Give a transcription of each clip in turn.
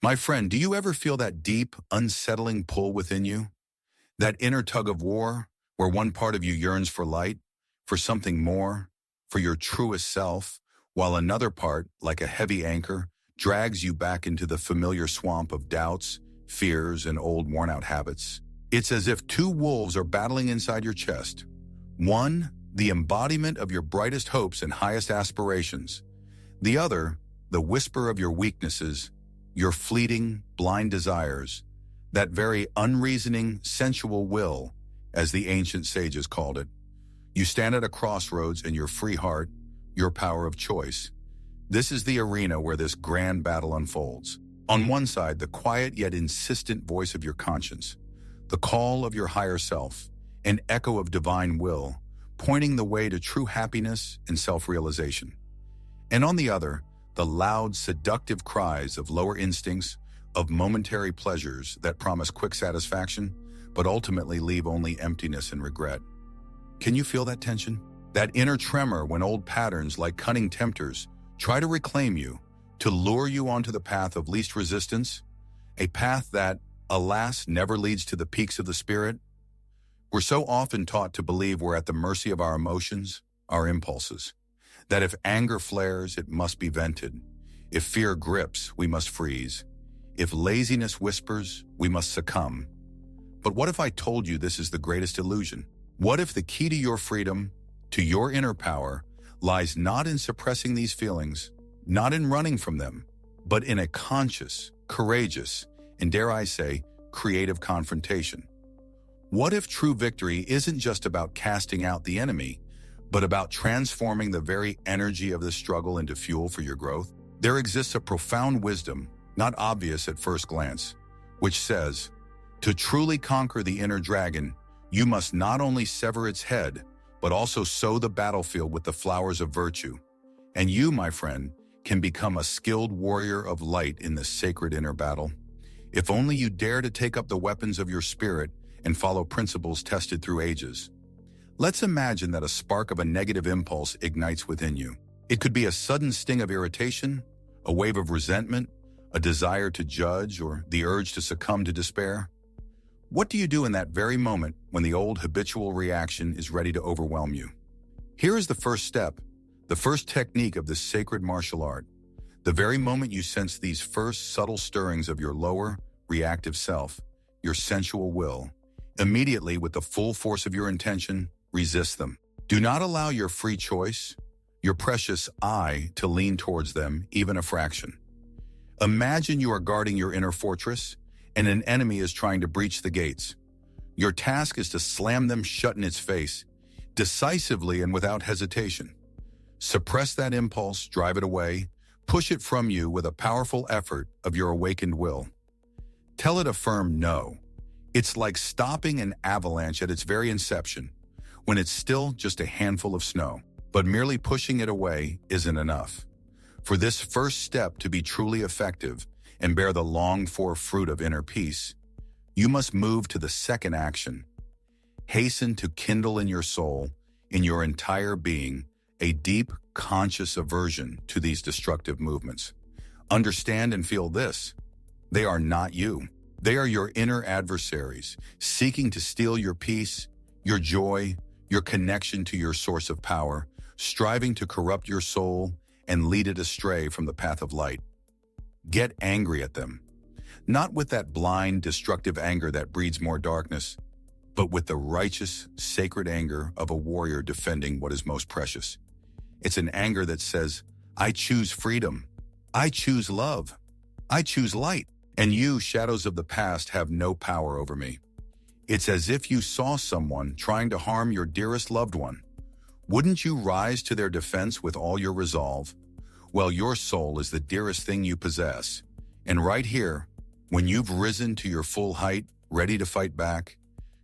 My friend, do you ever feel that deep, unsettling pull within you? That inner tug of war where one part of you yearns for light, for something more, for your truest self, while another part, like a heavy anchor, drags you back into the familiar swamp of doubts, fears, and old worn-out habits. It's as if two wolves are battling inside your chest. One, the embodiment of your brightest hopes and highest aspirations. The other, the whisper of your weaknesses, your fleeting, blind desires, that very unreasoning, sensual will, as the ancient sages called it. You stand at a crossroads in your free heart, your power of choice. This is the arena where this grand battle unfolds. On one side, the quiet yet insistent voice of your conscience, the call of your higher self, an echo of divine will, pointing the way to true happiness and self-realization. And on the other, the loud, seductive cries of lower instincts, of momentary pleasures that promise quick satisfaction, but ultimately leave only emptiness and regret. Can you feel that tension? That inner tremor when old patterns like cunning tempters try to reclaim you, to lure you onto the path of least resistance, a path that, alas, never leads to the peaks of the spirit? We're so often taught to believe we're at the mercy of our emotions, our impulses, that if anger flares, it must be vented. If fear grips, we must freeze. If laziness whispers, we must succumb. But what if I told you this is the greatest illusion? What if the key to your freedom, to your inner power, lies not in suppressing these feelings, not in running from them, but in a conscious, courageous, and dare I say, creative confrontation? What if true victory isn't just about casting out the enemy, but about transforming the very energy of the struggle into fuel for your growth? There exists a profound wisdom, not obvious at first glance, which says, to truly conquer the inner dragon, you must not only sever its head, but also sow the battlefield with the flowers of virtue. And you, my friend, can become a skilled warrior of light in this sacred inner battle. If only you dare to take up the weapons of your spirit and follow principles tested through ages. Let's imagine that a spark of a negative impulse ignites within you. It could be a sudden sting of irritation, a wave of resentment, a desire to judge, or the urge to succumb to despair. What do you do in that very moment when the old habitual reaction is ready to overwhelm you? Here is the first step, the first technique of this sacred martial art. The very moment you sense these first subtle stirrings of your lower, reactive self, your sensual will, immediately, with the full force of your intention, resist them. Do not allow your free choice, your precious I, to lean towards them, even a fraction. Imagine you are guarding your inner fortress, and an enemy is trying to breach the gates. Your task is to slam them shut in its face, decisively and without hesitation. Suppress that impulse, drive it away, push it from you with a powerful effort of your awakened will. Tell it a firm no. It's like stopping an avalanche at its very inception, when it's still just a handful of snow. But merely pushing it away isn't enough. For this first step to be truly effective and bear the longed-for fruit of inner peace, you must move to the second action. Hasten to kindle in your soul, in your entire being, a deep, conscious aversion to these destructive movements. Understand and feel this. They are not you. They are your inner adversaries, seeking to steal your peace, your joy, your connection to your source of power, striving to corrupt your soul and lead it astray from the path of light. Get angry at them, not with that blind, destructive anger that breeds more darkness, but with the righteous, sacred anger of a warrior defending what is most precious. It's an anger that says, I choose freedom, I choose love, I choose light, and you, shadows of the past, have no power over me. It's as if you saw someone trying to harm your dearest loved one. Wouldn't you rise to their defense with all your resolve? Well, your soul is the dearest thing you possess. And right here, when you've risen to your full height, ready to fight back,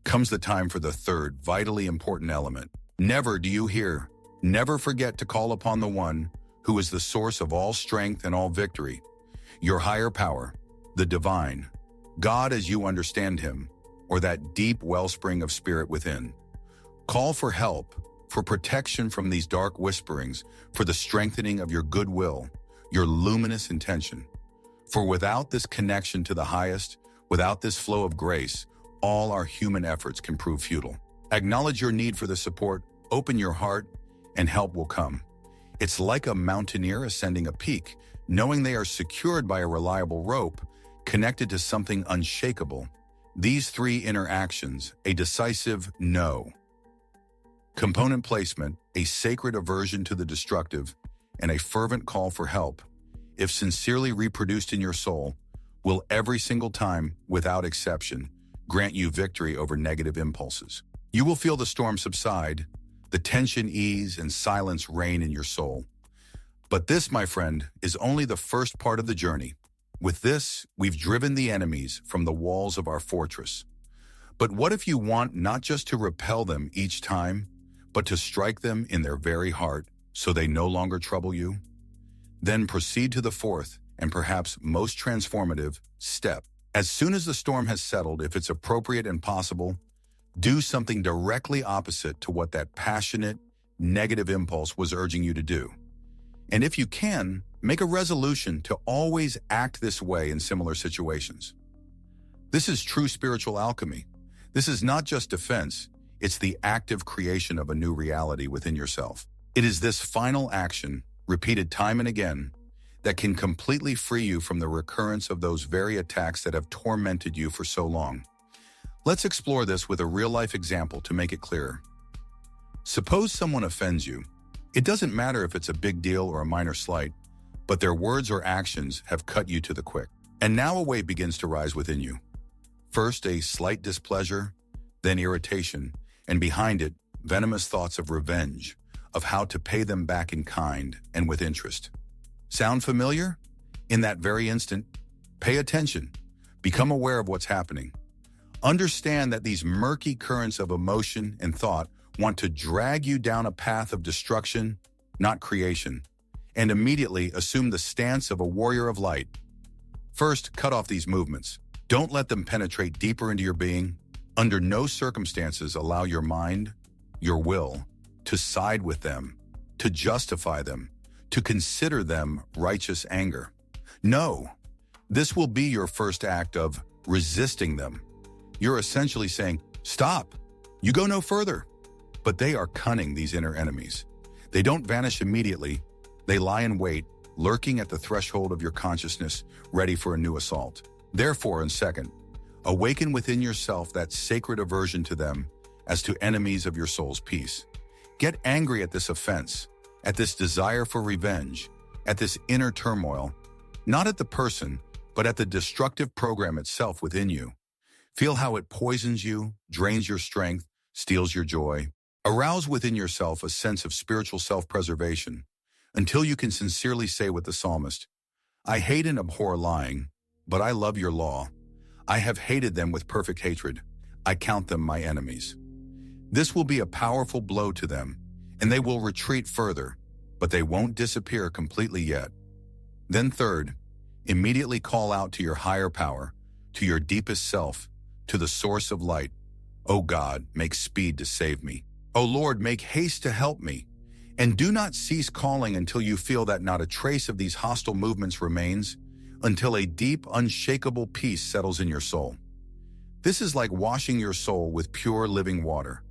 comes the time for the third, vitally important element. Never, do you hear? Never forget to call upon the one who is the source of all strength and all victory. Your higher power, the divine, God as you understand him, or that deep wellspring of spirit within. Call for help, for protection from these dark whisperings, for the strengthening of your goodwill, your luminous intention. For without this connection to the highest, without this flow of grace, all our human efforts can prove futile. Acknowledge your need for the support, open your heart, and help will come. It's like a mountaineer ascending a peak, knowing they are secured by a reliable rope, connected to something unshakable. These three interactions, a decisive no, component placement, a sacred aversion to the destructive, and a fervent call for help, if sincerely reproduced in your soul, will every single time, without exception, grant you victory over negative impulses. You will feel the storm subside, the tension ease, and silence reign in your soul. But this, my friend, is only the first part of the journey. With this, we've driven the enemies from the walls of our fortress. But what if you want not just to repel them each time, but to strike them in their very heart so they no longer trouble you? Then proceed to the fourth and perhaps most transformative step. As soon as the storm has settled, if it's appropriate and possible, do something directly opposite to what that passionate, negative impulse was urging you to do. And if you can, make a resolution to always act this way in similar situations. This is true spiritual alchemy. This is not just defense, it's the active creation of a new reality within yourself. It is this final action, repeated time and again, that can completely free you from the recurrence of those very attacks that have tormented you for so long. Let's explore this with a real-life example to make it clearer. Suppose someone offends you. It doesn't matter if it's a big deal or a minor slight, but their words or actions have cut you to the quick. And now a weight begins to rise within you. First, a slight displeasure, then irritation, and behind it, venomous thoughts of revenge, of how to pay them back in kind and with interest. Sound familiar? In that very instant, pay attention. Become aware of what's happening. Understand that these murky currents of emotion and thought want to drag you down a path of destruction, not creation, and immediately assume the stance of a warrior of light. First, cut off these movements. Don't let them penetrate deeper into your being. Under no circumstances allow your mind, your will, to side with them, to justify them, to consider them righteous anger. No, this will be your first act of resisting them. You're essentially saying, stop, you go no further. But they are cunning, these inner enemies. They don't vanish immediately. They lie in wait, lurking at the threshold of your consciousness, ready for a new assault. Therefore, and second, awaken within yourself that sacred aversion to them as to enemies of your soul's peace. Get angry at this offense, at this desire for revenge, at this inner turmoil, not at the person, but at the destructive program itself within you. Feel how it poisons you, drains your strength, steals your joy. Arouse within yourself a sense of spiritual self-preservation until you can sincerely say with the psalmist, I hate and abhor lying, but I love your law. I have hated them with perfect hatred. I count them my enemies. This will be a powerful blow to them, and they will retreat further, but they won't disappear completely yet. Then third, immediately call out to your higher power, to your deepest self, to the source of light. O God, make speed to save me. O Lord, make haste to help me. And do not cease calling until you feel that not a trace of these hostile movements remains, until a deep, unshakable peace settles in your soul. This is like washing your soul with pure living water.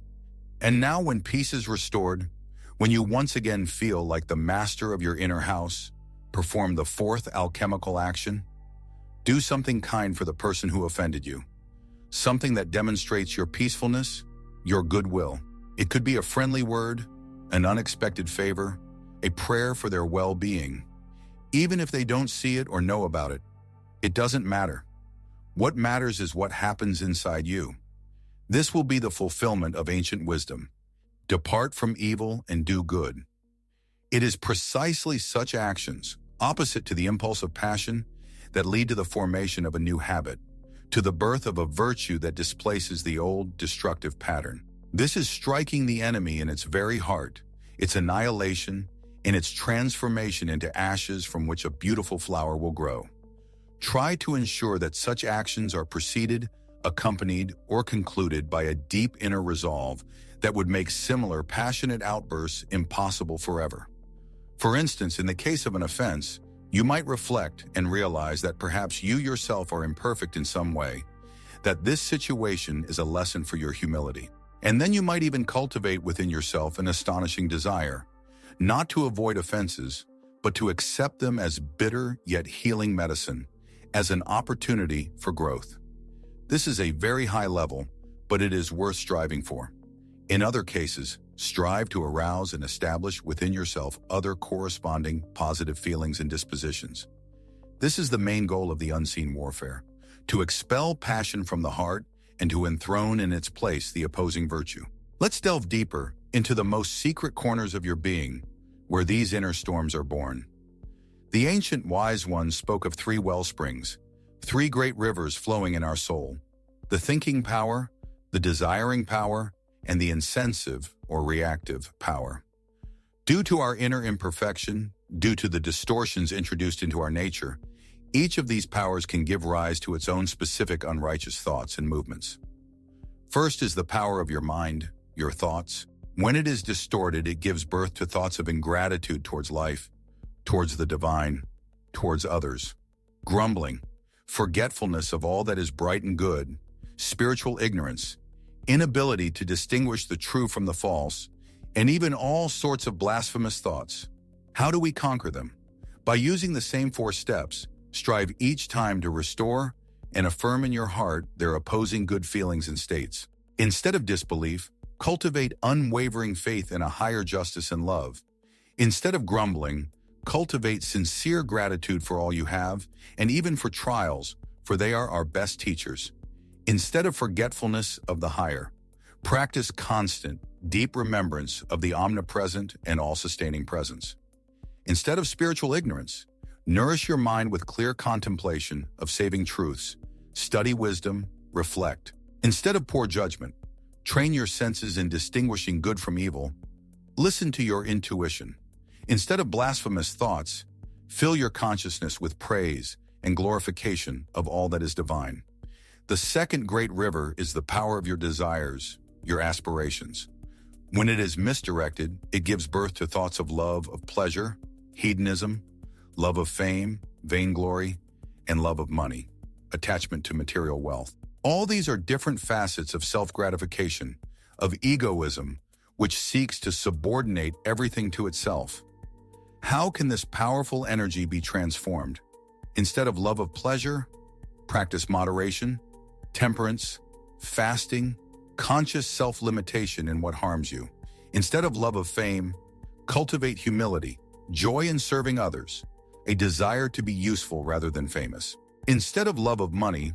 And now when peace is restored, when you once again feel like the master of your inner house, perform the fourth alchemical action. Do something kind for the person who offended you. Something that demonstrates your peacefulness, your goodwill. It could be a friendly word, an unexpected favor, a prayer for their well-being. Even if they don't see it or know about it, it doesn't matter. What matters is what happens inside you. This will be the fulfillment of ancient wisdom. Depart from evil and do good. It is precisely such actions, opposite to the impulse of passion, that lead to the formation of a new habit, to the birth of a virtue that displaces the old, destructive pattern. This is striking the enemy in its very heart, its annihilation, and its transformation into ashes from which a beautiful flower will grow. Try to ensure that such actions are preceded, accompanied, or concluded by a deep inner resolve that would make similar passionate outbursts impossible forever. For instance, in the case of an offense, You might reflect and realize that perhaps you yourself are imperfect in some way, that this situation is a lesson for your humility. And then you might even cultivate within yourself an astonishing desire, not to avoid offenses, but to accept them as bitter yet healing medicine, as an opportunity for growth. This is a very high level, but it is worth striving for. In other cases, strive to arouse and establish within yourself other corresponding positive feelings and dispositions. This is the main goal of the unseen warfare, to expel passion from the heart and to enthrone in its place the opposing virtue. Let's delve deeper into the most secret corners of your being, where these inner storms are born. The ancient wise ones spoke of three wellsprings, three great rivers flowing in our soul: the thinking power, the desiring power, and the insensitive or reactive power. Due to our inner imperfection, due to the distortions introduced into our nature, each of these powers can give rise to its own specific unrighteous thoughts and movements. First is the power of your mind, your thoughts. When it is distorted, it gives birth to thoughts of ingratitude towards life, towards the divine, towards others. Grumbling, forgetfulness of all that is bright and good, spiritual ignorance, inability to distinguish the true from the false, and even all sorts of blasphemous thoughts. How do we conquer them? By using the same 4 steps. Strive each time to restore and affirm in your heart their opposing good feelings and states. Instead of disbelief, cultivate unwavering faith in a higher justice and love. Instead of grumbling, cultivate sincere gratitude for all you have, and even for trials, for they are our best teachers. Instead of forgetfulness of the higher, practice constant, deep remembrance of the omnipresent and all-sustaining presence. Instead of spiritual ignorance, nourish your mind with clear contemplation of saving truths. Study wisdom, reflect. Instead of poor judgment, train your senses in distinguishing good from evil. Listen to your intuition. Instead of blasphemous thoughts, fill your consciousness with praise and glorification of all that is divine. The second great river is the power of your desires, your aspirations. When it is misdirected, it gives birth to thoughts of love, of pleasure, hedonism, love of fame, vainglory, and love of money, attachment to material wealth. All these are different facets of self-gratification, of egoism, which seeks to subordinate everything to itself. How can this powerful energy be transformed? Instead of love of pleasure, practice moderation, temperance, fasting, conscious self-limitation in what harms you. Instead of love of fame, cultivate humility, joy in serving others, a desire to be useful rather than famous. Instead of love of money,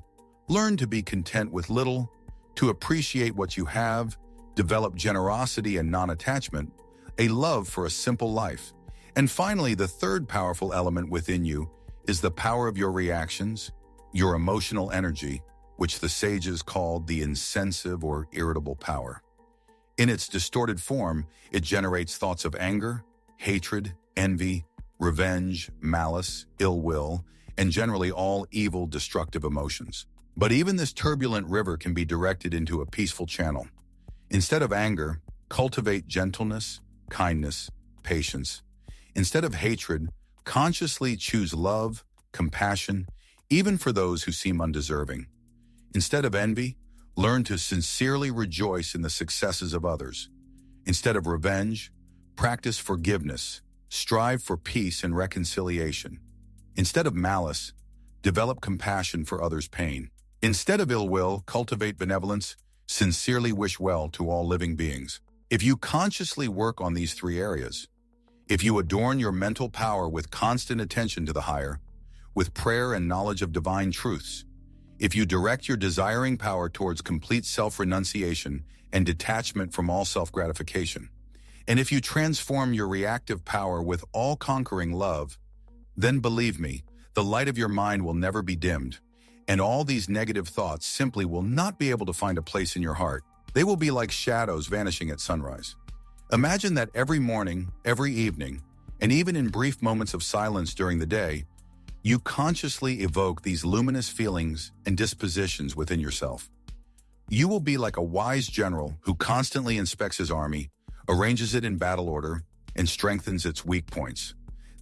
learn to be content with little, to appreciate what you have, develop generosity and non-attachment, a love for a simple life. And finally, the third powerful element within you is the power of your reactions, your emotional energy, which the sages called the insensitive or irritable power. In its distorted form, it generates thoughts of anger, hatred, envy, revenge, malice, ill will, and generally all evil, destructive emotions. But even this turbulent river can be directed into a peaceful channel. Instead of anger, cultivate gentleness, kindness, patience. Instead of hatred, consciously choose love, compassion, even for those who seem undeserving. Instead of envy, learn to sincerely rejoice in the successes of others. Instead of revenge, practice forgiveness, strive for peace and reconciliation. Instead of malice, develop compassion for others' pain. Instead of ill will, cultivate benevolence, sincerely wish well to all living beings. If you consciously work on these 3 areas, if you adorn your mental power with constant attention to the higher, with prayer and knowledge of divine truths, if you direct your desiring power towards complete self-renunciation and detachment from all self-gratification, and if you transform your reactive power with all-conquering love, then believe me, the light of your mind will never be dimmed, and all these negative thoughts simply will not be able to find a place in your heart. They will be like shadows vanishing at sunrise. Imagine that every morning, every evening, and even in brief moments of silence during the day, you consciously evoke these luminous feelings and dispositions within yourself. You will be like a wise general who constantly inspects his army, arranges it in battle order, and strengthens its weak points.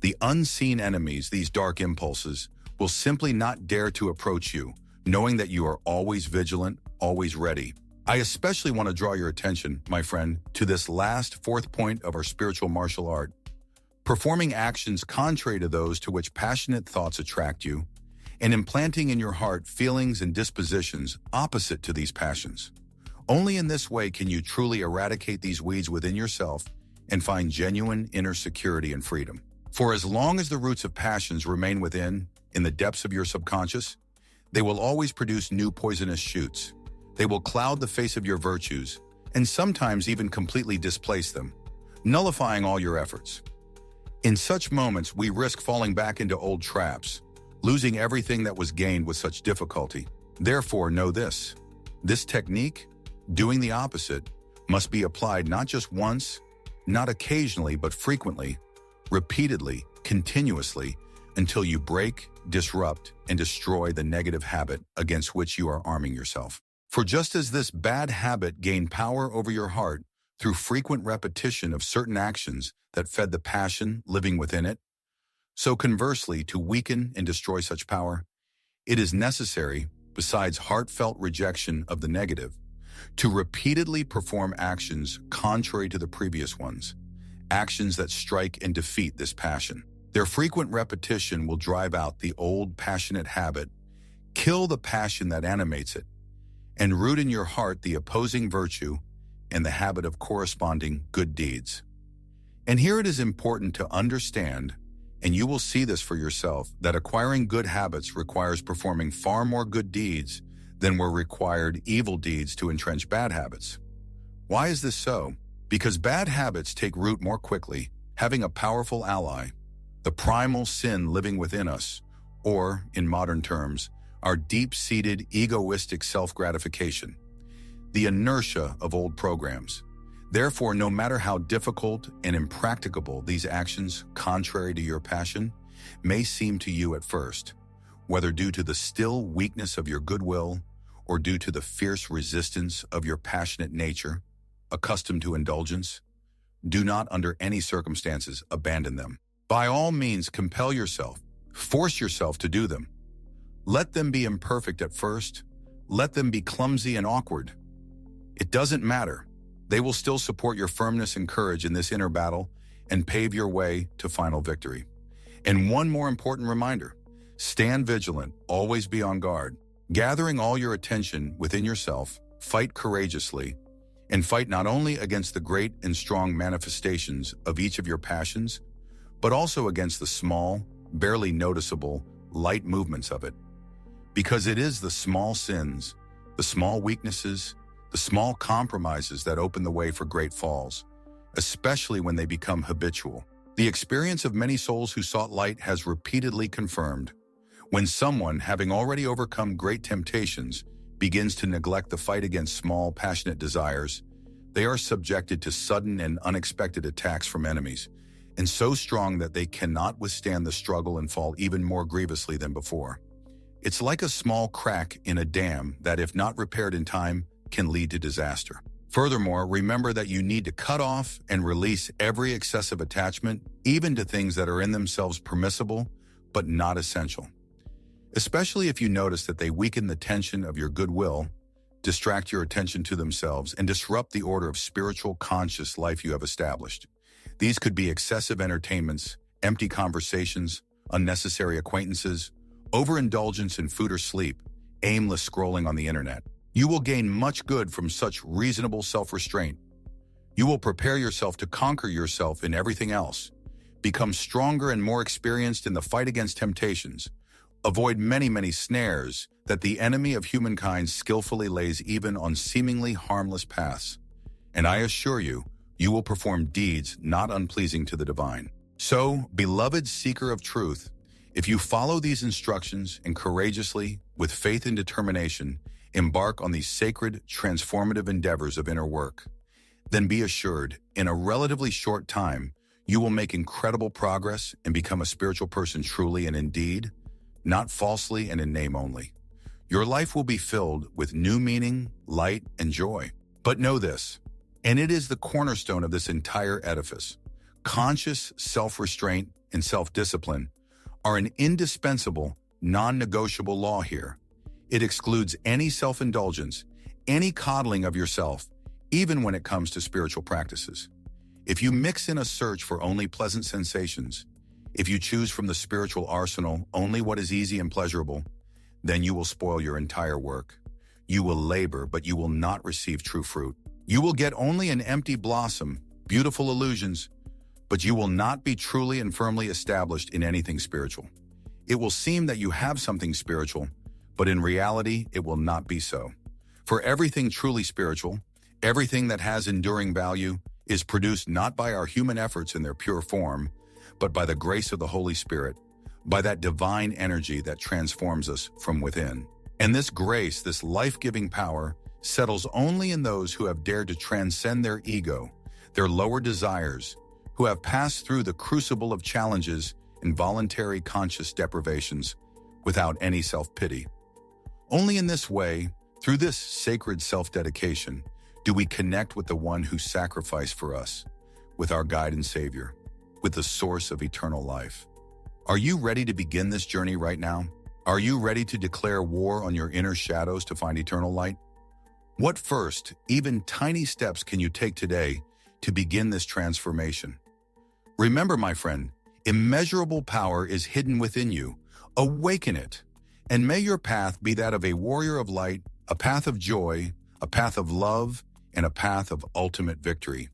The unseen enemies, these dark impulses, will simply not dare to approach you, knowing that you are always vigilant, always ready. I especially want to draw your attention, my friend, to this last fourth point of our spiritual martial art. Performing actions contrary to those to which passionate thoughts attract you, and implanting in your heart feelings and dispositions opposite to these passions. Only in this way can you truly eradicate these weeds within yourself and find genuine inner security and freedom. For as long as the roots of passions remain within, in the depths of your subconscious, they will always produce new poisonous shoots. They will cloud the face of your virtues, and sometimes even completely displace them, nullifying all your efforts. In such moments, we risk falling back into old traps, losing everything that was gained with such difficulty. Therefore, know this. This technique, doing the opposite, must be applied not just once, not occasionally, but frequently, repeatedly, continuously, until you break, disrupt, and destroy the negative habit against which you are arming yourself. For just as this bad habit gained power over your heart through frequent repetition of certain actions that fed the passion living within it, so conversely, to weaken and destroy such power, it is necessary, besides heartfelt rejection of the negative, to repeatedly perform actions contrary to the previous ones, actions that strike and defeat this passion. Their frequent repetition will drive out the old passionate habit, kill the passion that animates it, and root in your heart the opposing virtue and the habit of corresponding good deeds. And here it is important to understand, and you will see this for yourself, that acquiring good habits requires performing far more good deeds than were required evil deeds to entrench bad habits. Why is this so? Because bad habits take root more quickly, having a powerful ally, the primal sin living within us, or, in modern terms, our deep-seated egoistic self-gratification, the inertia of old programs. Therefore, no matter how difficult and impracticable these actions, contrary to your passion, may seem to you at first, whether due to the still weakness of your goodwill or due to the fierce resistance of your passionate nature, accustomed to indulgence, do not under any circumstances abandon them. By all means, compel yourself, force yourself to do them. Let them be imperfect at first. Let them be clumsy and awkward. It doesn't matter. They will still support your firmness and courage in this inner battle and pave your way to final victory. And one more important reminder, stand vigilant, always be on guard. Gathering all your attention within yourself, fight courageously, and fight not only against the great and strong manifestations of each of your passions, but also against the small, barely noticeable, light movements of it. Because it is the small sins, the small weaknesses, the small compromises that open the way for great falls, especially when they become habitual. The experience of many souls who sought light has repeatedly confirmed, when someone, having already overcome great temptations, begins to neglect the fight against small, passionate desires, they are subjected to sudden and unexpected attacks from enemies, and so strong that they cannot withstand the struggle and fall even more grievously than before. It's like a small crack in a dam that, if not repaired in time, can lead to disaster. Furthermore, remember that you need to cut off and release every excessive attachment, even to things that are in themselves permissible, but not essential. Especially if you notice that they weaken the tension of your goodwill, distract your attention to themselves, and disrupt the order of spiritual, conscious life you have established. These could be excessive entertainments, empty conversations, unnecessary acquaintances, overindulgence in food or sleep, aimless scrolling on the internet. You will gain much good from such reasonable self-restraint. You will prepare yourself to conquer yourself in everything else, become stronger and more experienced in the fight against temptations, avoid many snares that the enemy of humankind skillfully lays even on seemingly harmless paths. And I assure you, you will perform deeds not unpleasing to the divine. So, beloved seeker of truth, if you follow these instructions and courageously, with faith and determination, embark on these sacred, transformative endeavors of inner work, then be assured, in a relatively short time, you will make incredible progress and become a spiritual person truly and indeed, not falsely and in name only. Your life will be filled with new meaning, light, and joy. But know this, and it is the cornerstone of this entire edifice. Conscious self-restraint and self-discipline are an indispensable, non-negotiable law here. It excludes any self-indulgence, any coddling of yourself, even when it comes to spiritual practices. If you mix in a search for only pleasant sensations, if you choose from the spiritual arsenal only what is easy and pleasurable, then you will spoil your entire work. You will labor, but you will not receive true fruit. You will get only an empty blossom, beautiful illusions, but you will not be truly and firmly established in anything spiritual. It will seem that you have something spiritual, but in reality, it will not be so. For everything truly spiritual, everything that has enduring value, is produced not by our human efforts in their pure form, but by the grace of the Holy Spirit, by that divine energy that transforms us from within. And this grace, this life-giving power, settles only in those who have dared to transcend their ego, their lower desires, who have passed through the crucible of challenges and voluntary conscious deprivations without any self-pity. Only in this way, through this sacred self-dedication, do we connect with the one who sacrificed for us, with our guide and Savior, with the source of eternal life. Are you ready to begin this journey right now? Are you ready to declare war on your inner shadows to find eternal light? What first, even tiny steps can you take today to begin this transformation? Remember, my friend, immeasurable power is hidden within you. Awaken it, and may your path be that of a warrior of light, a path of joy, a path of love, and a path of ultimate victory.